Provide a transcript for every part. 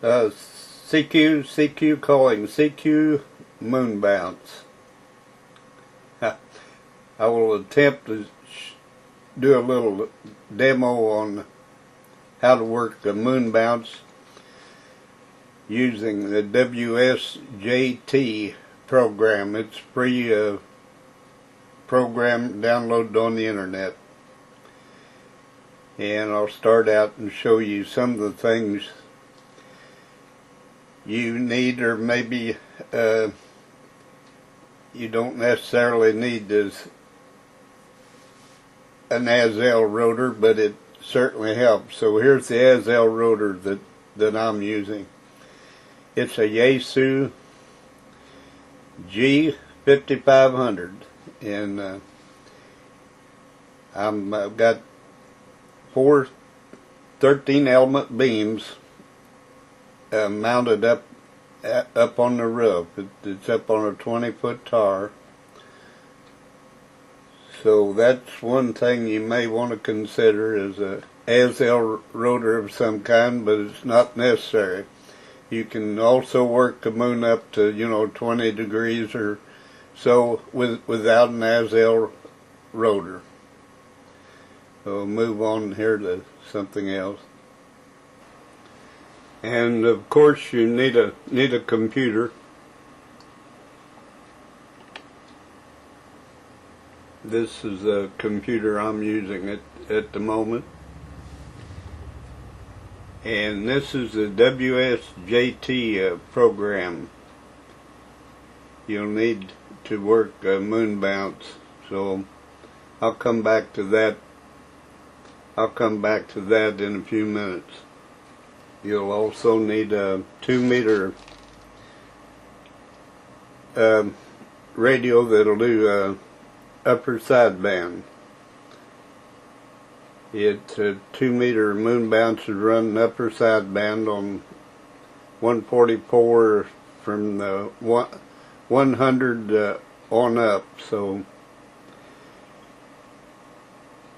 CQ calling, CQ moon bounce. I will attempt to do a little demo on how to work the moon bounce using the WSJT program. It's free program downloaded on the internet. And I'll start out and show you some of the things you need, or maybe you don't necessarily need this an Azel rotor, but it certainly helps. So here's the Azel rotor that I'm using. It's a Yaesu G5500, and I've got 4 13 element beams mounted up on the roof. It's up on a 20-foot tower. So that's one thing you may want to consider, is a Azel rotor of some kind, but it's not necessary. You can also work the moon up to 20 degrees or so without an Azel rotor. So we'll move on here to something else. And of course you need a computer. This is a computer I'm using at the moment. And this is the WSJT program you'll need to work moon bounce. So I'll come back to that in a few minutes. You'll also need a 2-meter radio that'll do upper sideband. It's a 2-meter moon bounce is running upper sideband on 144 from the 100 on up. So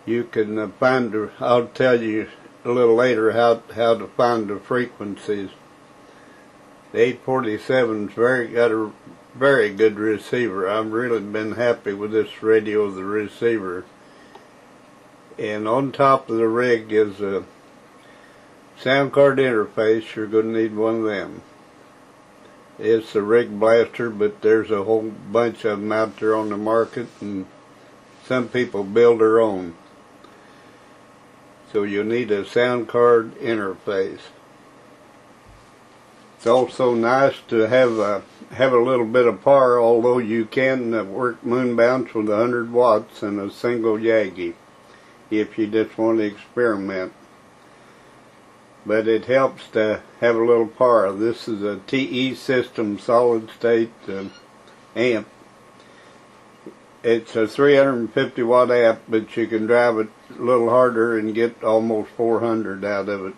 you can find, I'll tell you a little later how to find the frequencies. The 847's got a very good receiver. I've really been happy with this radio, the receiver. And on top of the rig is a sound card interface. You're going to need one of them. It's a rig blaster, but there's a whole bunch of them out there on the market, and some people build their own. So you'll need a sound card interface. It's also nice to have a little bit of power, although you can work moon bounce with 100 watts and a single Yagi if you just want to experiment. But it helps to have a little power. This is a TE system solid state amp. It's a 350 watt amp, but you can drive it a little harder and get almost 400 out of it.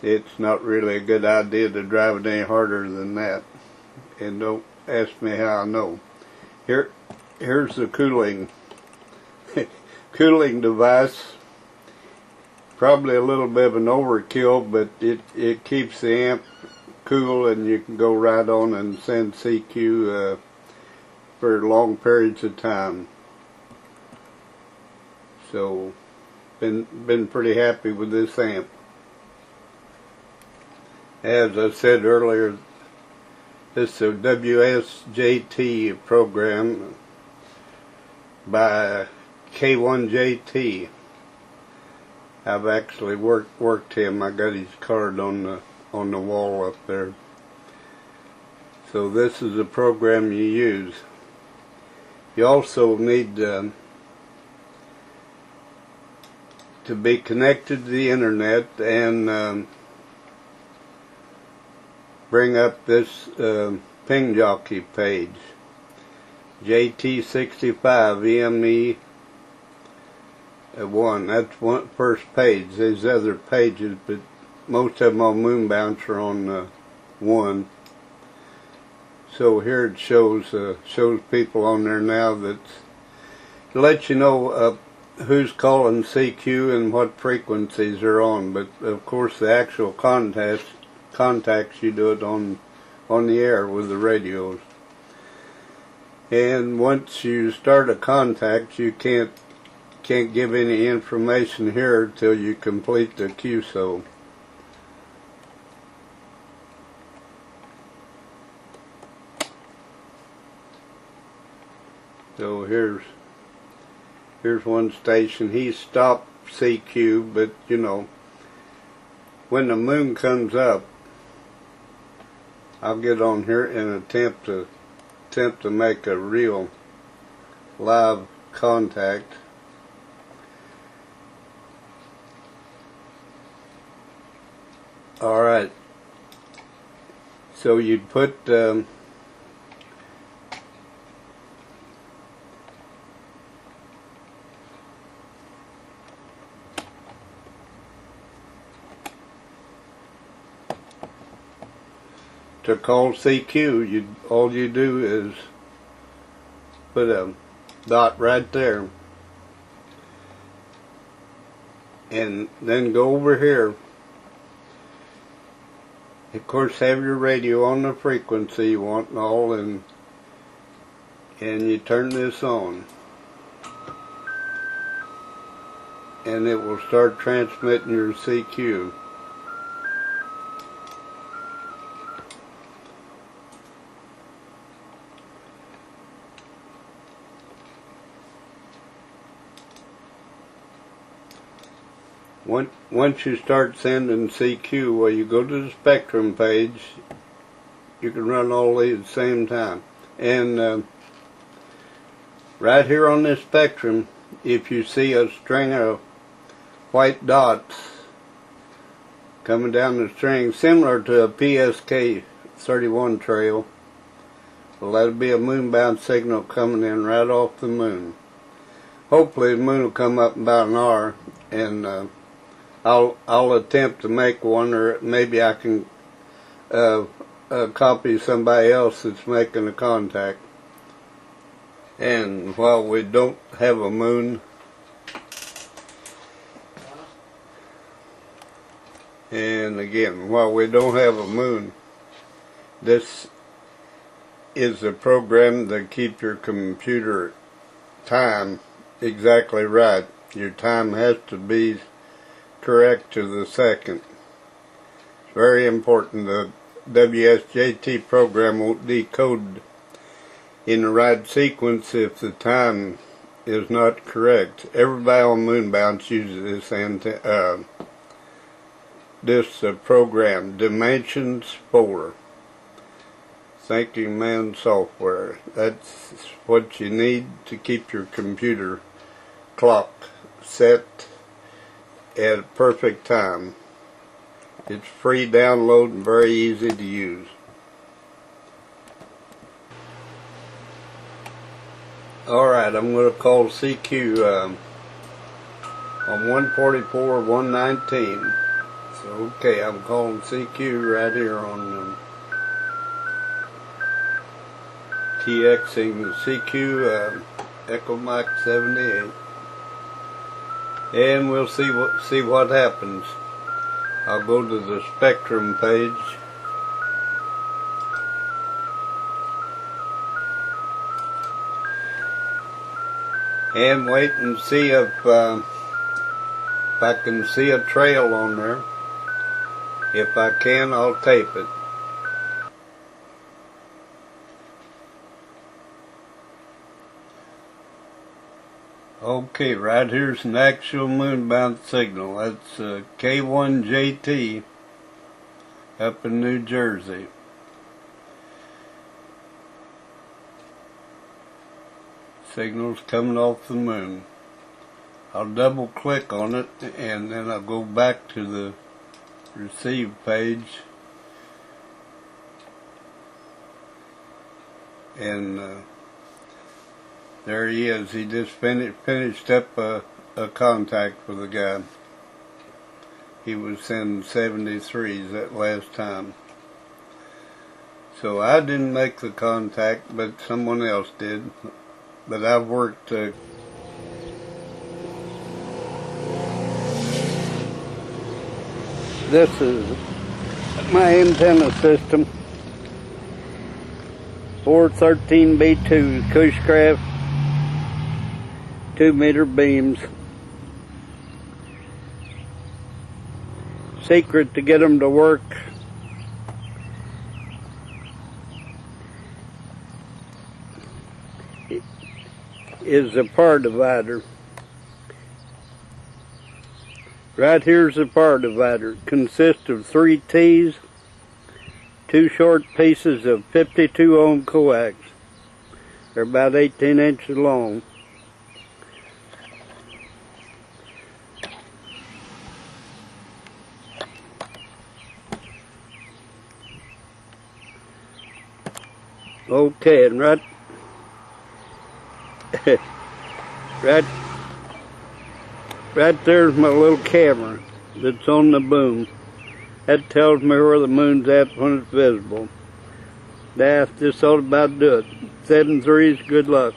It's not really a good idea to drive it any harder than that. And don't ask me how I know. Here's the cooling device. Probably a little bit of an overkill, but it keeps the amp cool, and you can go right on and send CQ for long periods of time. So been pretty happy with this amp. As I said earlier, this is a WSJT program by K1JT. I've actually worked him. I got his card on the wall up there. So this is the program you use. You also need to be connected to the internet and bring up this ping jockey page, JT65 EME1. That's one first page. There's other pages, but most of them on moon bounce are on one. So here it shows people on there now that to let you know who's calling CQ and what frequencies are on, but of course the actual contacts you do it on the air with the radios. And once you start a contact, you can't give any information here till you complete the QSO. So here's one station. He stopped CQ, but you know, when the moon comes up, I'll get on here and attempt to make a real live contact. All right. So you'd put to call CQ, all you do is put a dot right there, and then go over here. Of course, have your radio on the frequency you want and all, and you turn this on, and it will start transmitting your CQ. Once you start sending CQ, well, you go to the spectrum page. You can run all these at the same time. And right here on this spectrum, if you see a string of white dots coming down the string, similar to a PSK 31 trail, well, that'll be a moonbound signal coming in right off the moon. Hopefully the moon will come up in about an hour, and I'll attempt to make one, or maybe I can copy somebody else that's making a contact. And while we don't have a moon, and again, while we don't have a moon, this is a program to keep your computer time exactly right. Your time has to be correct to the second. It's very important. The WSJT program won't decode in the right sequence if the time is not correct. Everybody on Moonbounce uses this program, Dimensions 4. Thinking Man software. That's what you need to keep your computer clock set at a perfect time. It's free download and very easy to use. Alright, I'm going to call CQ on 144.119. So okay, I'm calling CQ right here on TXing the CQ Echo Mike 78. And we'll see what happens. I'll go to the spectrum page. And wait and see if I can see a trail on there. If I can, I'll tape it. Okay, right here's an actual moonbound signal. That's K1JT up in New Jersey. Signal's coming off the moon. I'll double click on it and then I'll go back to the receive page, and there he is. He just finished up a contact with a guy. He was sending 73s that last time. So I didn't make the contact, but someone else did. But I've worked This is my antenna system. 413B2 Cushcraft 2-meter beams. Secret to get them to work is a power divider. Right here's the power divider. It consists of 3 T's, 2 short pieces of 52 ohm coax. They're about 18 inches long. Okay, and right there's my little camera that's on the boom. That tells me where the moon's at when it's visible. That's just all about do it. 7-3s, good luck.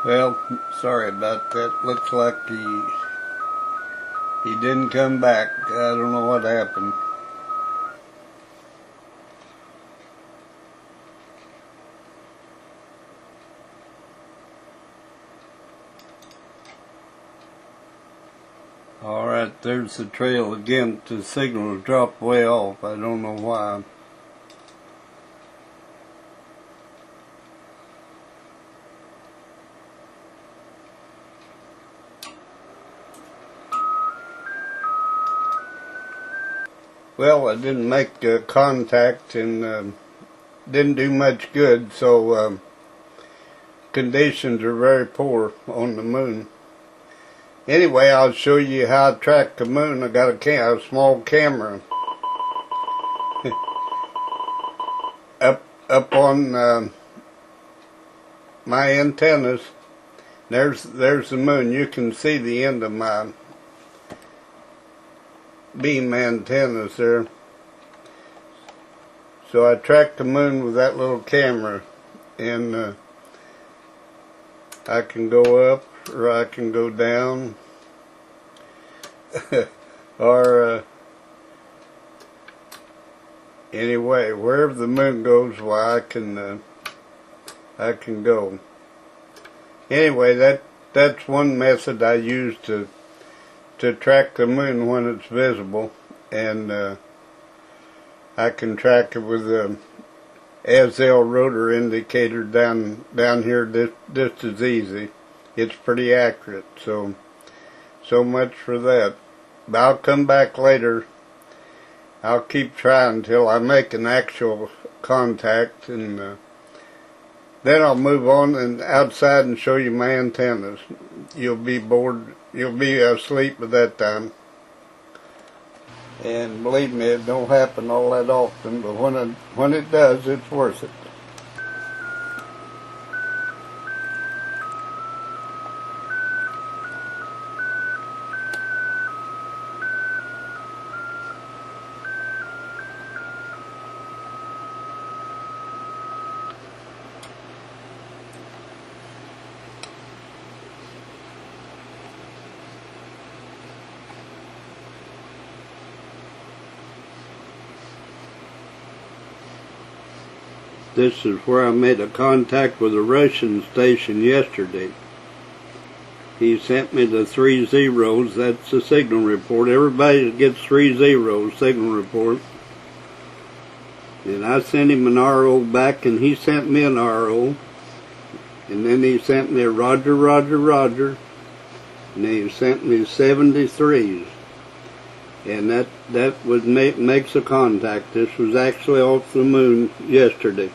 Well, sorry about that. Looks like he didn't come back. I don't know what happened. Alright, there's the trail again. The signal dropped way off. I don't know why. Well, I didn't make contact and didn't do much good, so conditions are very poor on the moon. Anyway, I'll show you how I track the moon. I got a small camera up on my antennas. There's the moon. You can see the end of my beam antennas there. So I track the moon with that little camera, and I can go up or I can go down or anyway, wherever the moon goes, why I can go. Anyway, that's one method I use to track the moon when it's visible, and I can track it with a Azel rotor indicator down here just as easy. It's pretty accurate, so much for that. But I'll come back later. I'll keep trying until I make an actual contact, and then I'll move on and outside and show you my antennas. You'll be bored. You'll be asleep at that time. And believe me, it don't happen all that often, but when it does, it's worth it. This is where I made a contact with a Russian station yesterday. He sent me the 3 zeros, that's the signal report. Everybody gets 3 zeros, signal report. And I sent him an RO back, and he sent me an RO. And then he sent me a Roger, Roger, Roger. And then he sent me 73s. And that makes a contact. This was actually off the moon yesterday.